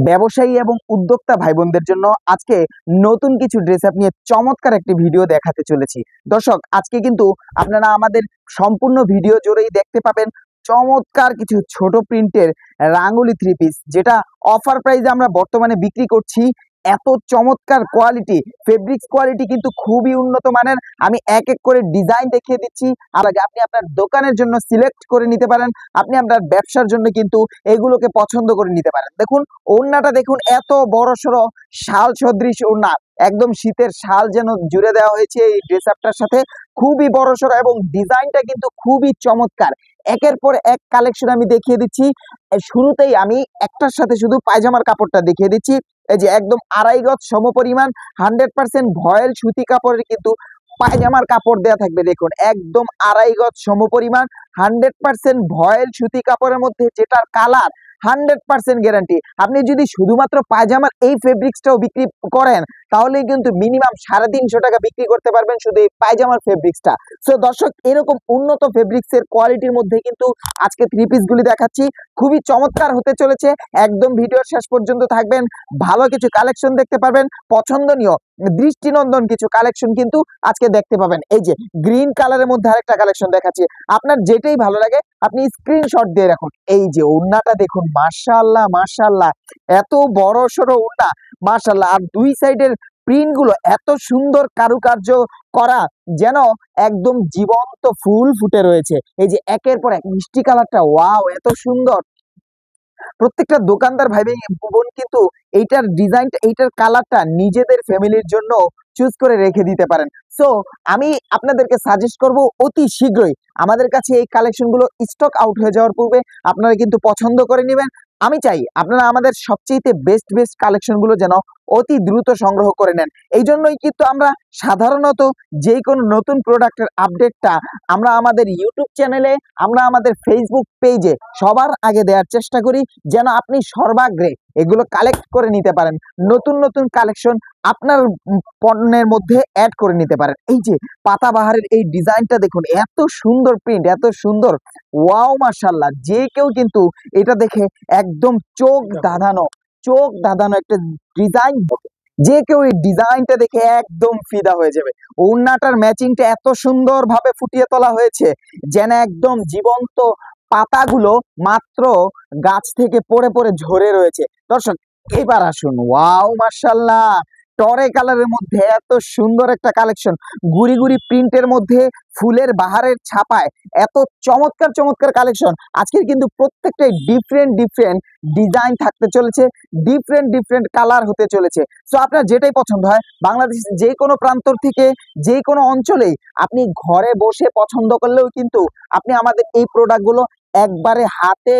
ব্যবসায়ী এবং উদ্যোক্তা ভাই বোনদের জন্য আজকে নতুন কিছু ড্রেস আপ নিয়ে চমৎকার একটি ভিডিও দেখাতে চলেছি। দর্শক, আজকে কিন্তু আপনারা আমাদের সম্পূর্ণ ভিডিও জুড়েই দেখতে পাবেন চমৎকার কিছু ছোট প্রিন্টের রাঙ্গুলি থ্রি পিস, যেটা অফার প্রাইসে আমরা বর্তমানে বিক্রি করছি। এত চমৎকার কোয়ালিটি, ফেব্রিক্স কোয়ালিটি কিন্তু খুবই উন্নত মানের। আমি এক এক করে ডিজাইন দেখিয়ে দিচ্ছি, আর আগে আপনি আপনার দোকানের জন্য সিলেক্ট করে নিতে পারেন, আপনি আপনার ব্যবসার জন্য কিন্তু এগুলোকে পছন্দ করে নিতে পারেন। দেখুন ওড়নাটা, দেখুন এত বড় সড়ো শাল সদৃশ ওড়না, একদম শীতের শাল যেন জুড়ে দেওয়া হয়েছে এই ড্রেস আপটার সাথে। খুবই বড় সড়ো এবং ডিজাইনটা কিন্তু খুবই চমৎকার। একের পর এক কালেকশন আমি দেখিয়ে দিচ্ছি। শুরুতেই আমি একটার সাথে শুধু পায়জামার কাপড়টা দেখিয়ে দিচ্ছি। এই যে একদম 2.5 গজ সমপরিমাণ 100% ভয়েল সুতি কাপড়ের কিন্তু পায়জামার কাপড় দেওয়া থাকবে। দেখুন একদম 2.5 গজ সমপরিমাণ 100% ভয়েল সুতি কাপড়ের মধ্যে, যেটার কালার 100% গ্যারান্টি। আপনি যদি শুধুমাত্র পায়জামার এই ফেব্রিক্সটাও বিক্রি করেন, তাহলে কিন্তু মিনিমাম 350 টাকা বিক্রি করতে পারবেন শুধু এই পায়জামার ফেব্রিক্সটা। সো দর্শক, এরকম উন্নত ফেব্রিক্সের কোয়ালিটির মধ্যে কিন্তু আজকে থ্রি পিসগুলি দেখাচ্ছি, খুবই চমৎকার হতে চলেছে। একদম ভিডিওর শেষ পর্যন্ত থাকবেন, ভালো কিছু কালেকশন দেখতে পারবেন, পছন্দনীয় দৃষ্টিনন্দন কিছু কালেকশন কিন্তু আজকে দেখতে পাবেন। এই যে গ্রিন কালারের মধ্যে আরেকটা কালেকশন দেখাচ্ছি, আপনার যেটাই ভালো লাগে আপনি স্ক্রিনশট দিয়ে রাখুন। এই যে ওড়নাটা দেখুন, মাশাআল্লাহ মাশাআল্লাহ, এত বড় সড়ো ওড়না, মাশাআল্লাহ। আর দুই সাইডের প্রিন্ট গুলো এত সুন্দর কারুকার্য করা, যেন একদম জীবন্ত ফুল ফুটে রয়েছে। এই যে একের পর এক মিষ্টি কালারটা, ওয়াও এত সুন্দর। প্রত্যেকটা দোকানদার ভাই বোন কিন্তু এইটার ডিজাইনটা, এইটার কালারটা নিজেদের ফ্যামিলির জন্য চুজ করে রেখে দিতে পারেন। সো আমি আপনাদেরকে সাজেস্ট করব অতি শীঘ্রই আমাদের কাছে এই কালেকশনগুলো স্টক আউট হয়ে যাওয়ার পূর্বে আপনারা কিন্তু পছন্দ করে নেবেন। আমি চাই আপনারা আমাদের সবচেয়ে বেস্ট কালেকশনগুলো যেন অতি দ্রুত সংগ্রহ করে নেন। এই জন্যই কিন্তু আমরা সাধারণত যে কোনো নতুন প্রোডাক্টের আপডেটটা আমরা আমাদের ইউটিউব চ্যানেলে, আমরা আমাদের ফেসবুক পেজে সবার আগে দেওয়ার চেষ্টা করি, যেন আপনি সর্বাগ্রে এগুলো কালেক্ট করে নিতে পারেন, নতুন নতুন কালেকশন আপনার পণ্যের মধ্যে অ্যাড করে নিতে পারেন। এই যে পাতাবাহারের এই ডিজাইনটা দেখুন, এত সুন্দর প্রিন্ট, এত সুন্দর, ওয়াও মাশাআল্লাহ। যে কেউ কিন্তু এটা দেখে একদম চোখ ধাঁধানো একটা ডিজাইন, যে কেউ এই ডিজাইনটা দেখে একদম ফিদা হয়ে যাবে। ওড়নাটার ম্যাচিংটা এত সুন্দর ভাবে ফুটিয়ে তোলা হয়েছে, যেন একদম জীবন্ত পাতাগুলো মাত্র গাছ থেকে পড়ে পড়ে ঝরে রয়েছে। দর্শক, এবার আসুন, ওয়াও মাশাআল্লাহ, টরে কালারের মধ্যে এত সুন্দর একটা কালেকশন, গুড়ি গুড়ি প্রিন্টের মধ্যে ফুলের বাহারের ছাপায় এত চমৎকার কালেকশন। আজকের কিন্তু প্রত্যেকটাই ডিফারেন্ট ডিজাইন থাকতে চলেছে, ডিফারেন্ট কালার হতে চলেছে। সো আপনার যেটাই পছন্দ হয়, বাংলাদেশের যে কোনো প্রান্তর থেকে, যে কোনো অঞ্চলেই আপনি ঘরে বসে পছন্দ করলেও কিন্তু আপনি আমাদের এই প্রোডাক্টগুলো একবারে হাতে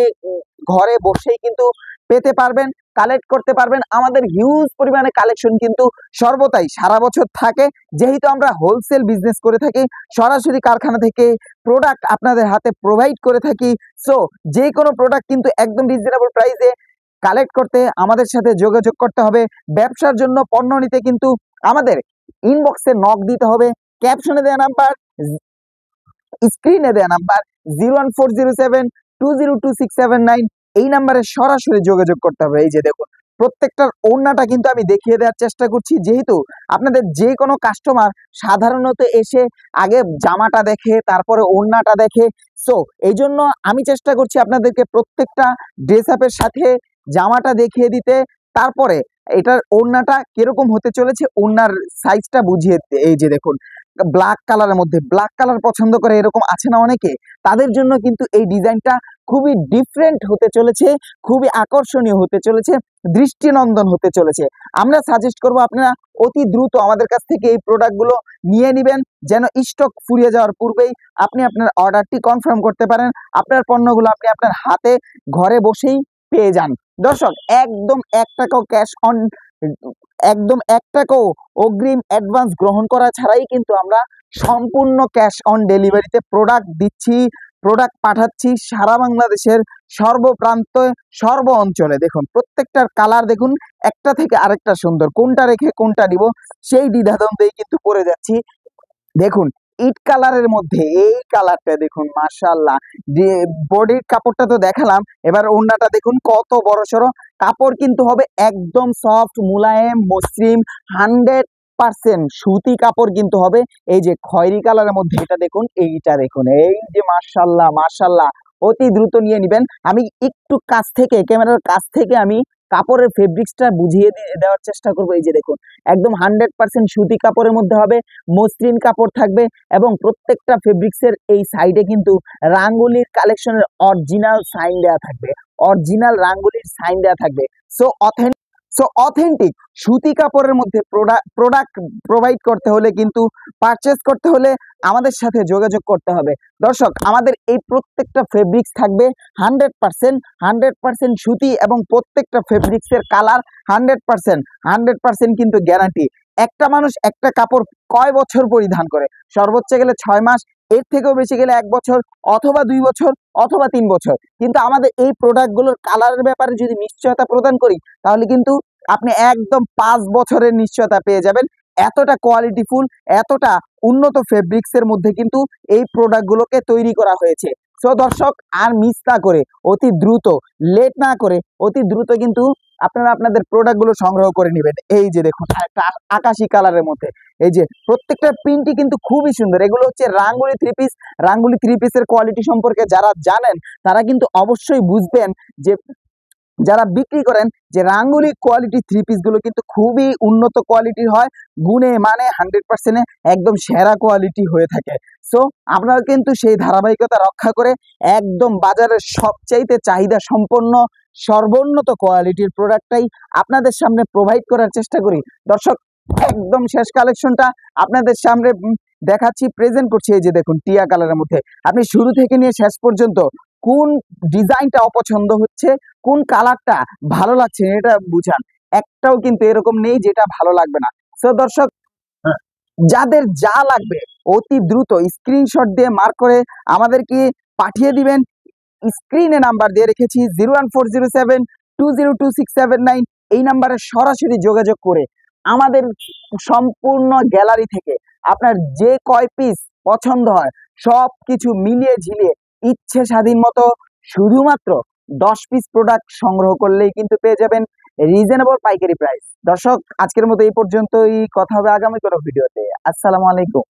ঘরে বসেই কিন্তু পেতে পারবেন, কালেক্ট করতে পারবেন। আমাদের হিউজ পরিমাণে কালেকশন কিন্তু সর্বদাই সারা বছর থাকে, যেহেতু আমরা হোলসেল বিজনেস করে থাকি, সরাসরি কারখানা থেকে প্রোডাক্ট আপনাদের হাতে প্রোভাইড করে থাকি। সো যে কোনো প্রোডাক্ট কিন্তু একদম রিজনেবল প্রাইসে কালেক্ট করতে আমাদের সাথে যোগাযোগ করতে হবে। ব্যবসার জন্য পণ্য নিতে কিন্তু আমাদের ইনবক্সে নক দিতে হবে। ক্যাপশনে দেওয়া নাম্বার, স্ক্রিনে দেওয়া নাম্বার 01407202679, এই নাম্বারে সরাসরি যোগাযোগ করতে হবে। এই যে দেখুন, প্রত্যেকটার ওড়নাটা কিন্তু আমি দেখিয়ে দেওয়ার চেষ্টা করছি, যেহেতু আপনাদের যে কোনো কাস্টমার সাধারণত এসে আগে জামাটা দেখে তারপরে ওড়নাটা দেখে। সো এই জন্য আমি চেষ্টা করছি আপনাদেরকে প্রত্যেকটা ড্রেস আপের সাথে জামাটা দেখিয়ে দিতে, তারপরে এটার ওড়নাটা কিরকম হতে চলেছে ওড়নার সাইজটা বুঝিয়ে দিতে। এই যে দেখুন, ব্ল্যাক কালারের মধ্যে, ব্ল্যাক কালার পছন্দ করে এরকম আছে না অনেকে, তাদের জন্য কিন্তু এই ডিজাইনটা খুবই ডিফারেন্ট হতে চলেছে, খুবই আকর্ষণীয় হতে চলেছে, দৃষ্টিনন্দন হতে চলেছে। আমরা সাজেস্ট করব আপনারা অতি দ্রুত আমাদের কাছ থেকে এই প্রোডাক্টগুলো নিয়ে নেবেন, যেন স্টক ফুরিয়ে যাওয়ার পূর্বেই আপনি আপনার অর্ডারটি কনফার্ম করতে পারেন, আপনার পণ্যগুলো আপনি আপনার হাতে ঘরে বসেই পেয়ে যান। দর্শক, একদম 1 টাকাও অগ্রিম অ্যাডভান্স গ্রহণ করা ছাড়াই কিন্তু আমরা সম্পূর্ণ ক্যাশ অন ডেলিভারিতে প্রোডাক্ট দিচ্ছি, প্রোডাক্ট পাঠাচ্ছি সারা বাংলাদেশের সর্বপ্রান্তে, সর্ব অঞ্চলে। দেখুন প্রত্যেকটার কালার দেখুন, একটা থেকে আরেকটা সুন্দর, কোনটা রেখে কোনটা দিব সেই দ্বিধাদ্বন্দ্বেই কিন্তু পড়ে যাচ্ছি। দেখুন ইট কালারের মধ্যে এই কালারটা দেখুন, মাশাআল্লাহ। যে বডির কাপড়টা তো দেখালাম, এবার ওড়নাটা দেখুন কত বড় সড়ো, কাপড় কিন্তু হবে একদম সফট, মুলায়েম, মসৃণ, 100% সুতি কাপড় কিন্তু হবে। এই যে খয়েরি কালারের মধ্যে এটা দেখুন, এইটা দেখুন, এই যে মাশাআল্লাহ মাশাআল্লাহ, অতি দ্রুত নিয়ে নিবেন। আমি একটু কাছ থেকে, ক্যামেরার কাছ থেকে আমি কাপড়ের ফেব্রিক্সটা বুঝিয়ে দেওয়ার চেষ্টা করবো। এই যে দেখুন, একদম 100% সুতি কাপড়ের মধ্যে হবে, মসৃণ কাপড় থাকবে এবং প্রত্যেকটা ফেব্রিক্সের এই সাইডে কিন্তু রাঙ্গুলির কালেকশনের অরিজিনাল সাইন দেওয়া থাকবে, অরিজিনাল রাঙ্গুলির সাইন দেওয়া থাকবে। সো অথেন্টিক সুতি কাপড়ের মধ্যে প্রোডাক্ট প্রোভাইড করতে হলে কিন্তু, পারচেস করতে হলে আমাদের সাথে যোগাযোগ করতে হবে। দর্শক, আমাদের এই প্রত্যেকটা ফেব্রিক্স থাকবে 100% সুতি এবং প্রত্যেকটা ফেব্রিক্সের কালার 100% কিন্তু গ্যারান্টি। একটা মানুষ একটা কাপড় কয় বছর পরিধান করে? সর্বোচ্চ গেলে 6 মাস, এর থেকেও বেশি গেলে 1 বছর, অথবা 2 বছর, অথবা 3 বছর। কিন্তু আমাদের এই প্রোডাক্টগুলোর কালারের ব্যাপারে যদি নিশ্চয়তা প্রদান করি, তাহলে কিন্তু আপনি একদম 5 বছরের নিশ্চয়তা পেয়ে যাবেন। এতটা কোয়ালিটিফুল, এতটা উন্নত ফেব্রিক্সের মধ্যে কিন্তু এই প্রোডাক্টগুলোকে তৈরি করা হয়েছে। সো দর্শক, আর মিস না করে, অতি দ্রুত, লেট না করে, অতি দ্রুত কিন্তু আপনারা আপনাদের প্রোডাক্টগুলো সংগ্রহ করে নেবেন। এই যে দেখুন, একটা আকাশি কালারের মধ্যে, এই যে প্রত্যেকটা প্রিন্টই কিন্তু খুবই সুন্দর। এগুলো হচ্ছে রাঙ্গুলি থ্রি পিস। রাঙ্গুলি থ্রি পিসের কোয়ালিটি সম্পর্কে যারা জানেন, তারা কিন্তু অবশ্যই বুঝবেন যে, যারা বিক্রি করেন, যে রাঙ্গুলি কোয়ালিটি থ্রি পিস গুলো কিন্তু খুবই উন্নত কোয়ালিটির হয়, গুণে মানে 100% একদম সেরা কোয়ালিটি হয়ে থাকে। সো আপনারা কিন্তু সেই ধারাবাহিকতা রক্ষা করে একদম বাজারের সবচাইতে চাহিদা সম্পন্ন সর্বোন্নত কোয়ালিটির প্রোডাক্টটাই আপনাদের সামনে প্রোভাইড করার চেষ্টা করি। দর্শক, একদম শেষ কালেকশনটা আপনাদের সামনে দেখাচ্ছি, প্রেজেন্ট করছি। এই যে দেখুন, টিয়া কালারের মধ্যে আপনি শুরু থেকে নিয়ে শেষ পর্যন্ত কোন ডিজাইনটা অপছন্দ হচ্ছে, কোন কালারটা ভালো লাগছে এটা বুঝান। একটাও কিন্তু এরকম নেই যেটা ভালো লাগবে না। সো দর্শক, যাদের যা লাগবে অতি দ্রুত স্ক্রিনশট দিয়ে মার্ক করে আমাদেরকে পাঠিয়ে দিবেন। স্ক্রিনে নাম্বার দিয়ে রেখেছি 01407202679, এই নাম্বারে সরাসরি যোগাযোগ করে আমাদের সম্পূর্ণ গ্যালারি থেকে আপনার যে কয় পিস পছন্দ হয় সব কিছু মিলিয়ে ঝিলিয়ে ইচ্ছে স্বাধীন মতো শুধুমাত্র 10 পিস প্রোডাক্ট সংগ্রহ করলেই কিন্তু পেয়ে যাবেন রিজনেবল পাইকারি প্রাইস। দর্শক, আজকের মতো এই পর্যন্তই, কথা হবে আগামী কোনো ভিডিওতে। আসসালামু আলাইকুম।